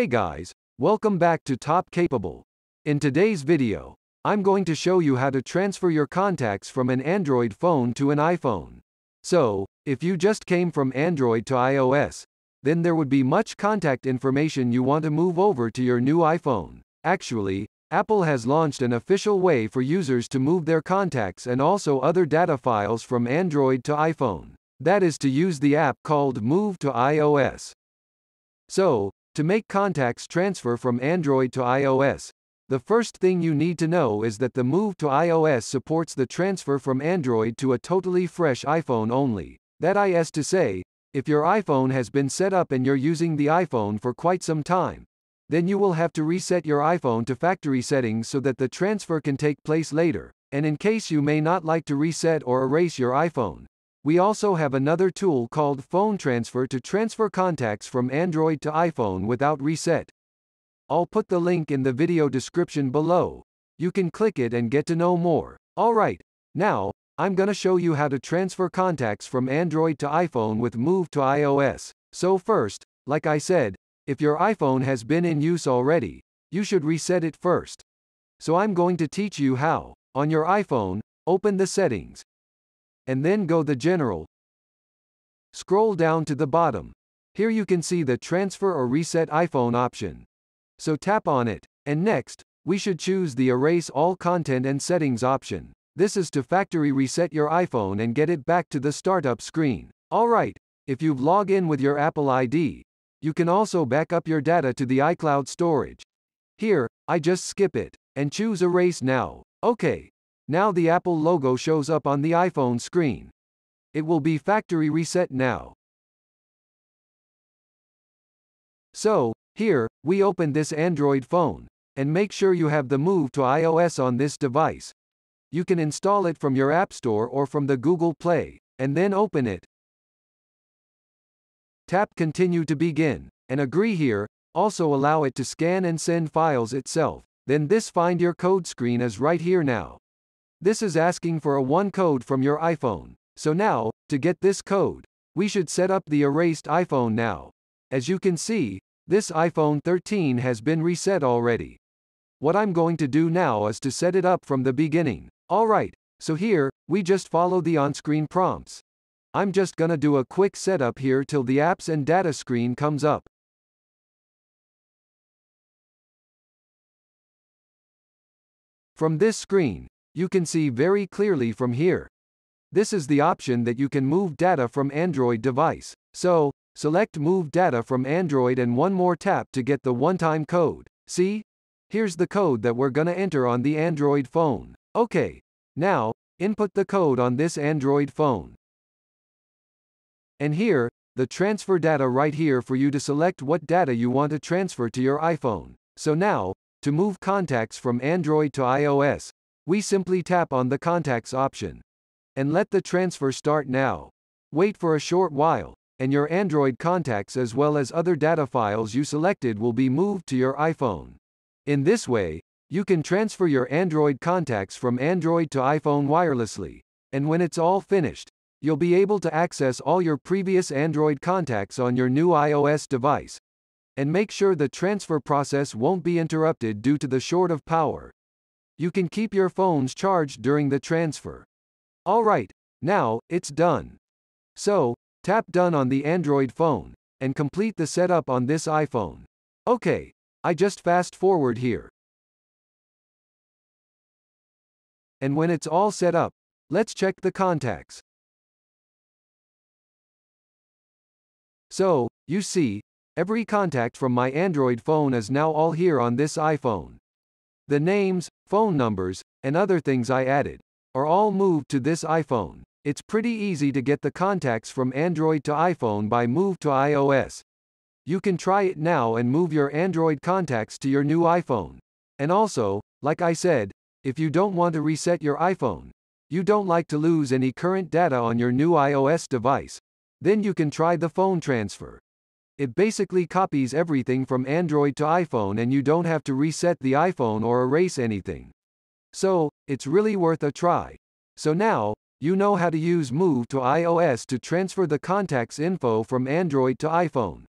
Hey guys, welcome back to Top Capable. In today's video, I'm going to show you how to transfer your contacts from an Android phone to an iPhone. So, if you just came from Android to iOS, then there would be much contact information you want to move over to your new iPhone. Actually, Apple has launched an official way for users to move their contacts and also other data files from Android to iPhone. That is to use the app called Move to iOS. So, to make contacts transfer from Android to iOS, the first thing you need to know is that the Move to iOS supports the transfer from Android to a totally fresh iPhone only. That is to say, if your iPhone has been set up and you're using the iPhone for quite some time, then you will have to reset your iPhone to factory settings so that the transfer can take place later. And in case you may not like to reset or erase your iPhone, we also have another tool called Phone Transfer to transfer contacts from Android to iPhone without reset. I'll put the link in the video description below. You can click it and get to know more. Alright, now, I'm gonna show you how to transfer contacts from Android to iPhone with Move to iOS. So first, like I said, if your iPhone has been in use already, you should reset it first. So I'm going to teach you how. On your iPhone, open the settings, and then go the General. Scroll down to the bottom. Here you can see the Transfer or Reset iPhone option. So tap on it, and next, we should choose the Erase All Content and Settings option. This is to factory reset your iPhone and get it back to the startup screen. Alright, if you've logged in with your Apple ID, you can also back up your data to the iCloud storage. Here, I just skip it, and choose Erase Now. Okay. Now the Apple logo shows up on the iPhone screen. It will be factory reset now. So, here, we open this Android phone, and make sure you have the Move to iOS on this device. You can install it from your App Store or from the Google Play, and then open it. Tap Continue to begin, and agree here. Also allow it to scan and send files itself. Then this Find Your Code screen is right here now. This is asking for a one code from your iPhone. So now, to get this code, we should set up the erased iPhone now. As you can see, this iPhone 13 has been reset already. What I'm going to do now is to set it up from the beginning. Alright, so here, we just follow the on-screen prompts. I'm just gonna do a quick setup here till the apps and data screen comes up. From this screen, you can see very clearly from here. This is the option that you can move data from Android device. So, select Move Data from Android and one more tap to get the one-time code. See? Here's the code that we're gonna enter on the Android phone. Okay. Now, input the code on this Android phone. And here, the transfer data right here for you to select what data you want to transfer to your iPhone. So now, to move contacts from Android to iOS, we simply tap on the Contacts option. And let the transfer start now. Wait for a short while, and your Android contacts as well as other data files you selected will be moved to your iPhone. In this way, you can transfer your Android contacts from Android to iPhone wirelessly. And when it's all finished, you'll be able to access all your previous Android contacts on your new iOS device. And make sure the transfer process won't be interrupted due to the short of power. You can keep your phones charged during the transfer. Alright, now, it's done. So, tap Done on the Android phone, and complete the setup on this iPhone. Okay, I just fast forward here. And when it's all set up, let's check the contacts. So, you see, every contact from my Android phone is now all here on this iPhone. The names, phone numbers, and other things I added are all moved to this iPhone. It's pretty easy to get the contacts from Android to iPhone by Move to iOS. You can try it now and move your Android contacts to your new iPhone. And also, like I said, if you don't want to reset your iPhone, you don't like to lose any current data on your new iOS device, then you can try the phone transfer. It basically copies everything from Android to iPhone and you don't have to reset the iPhone or erase anything. So, it's really worth a try. So now, you know how to use Move to iOS to transfer the contacts info from Android to iPhone.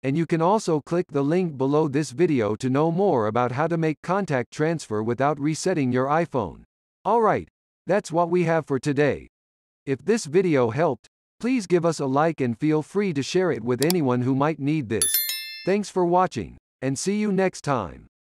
And you can also click the link below this video to know more about how to make contact transfer without resetting your iPhone. Alright, that's what we have for today. If this video helped, please give us a like and feel free to share it with anyone who might need this. Thanks for watching, and see you next time.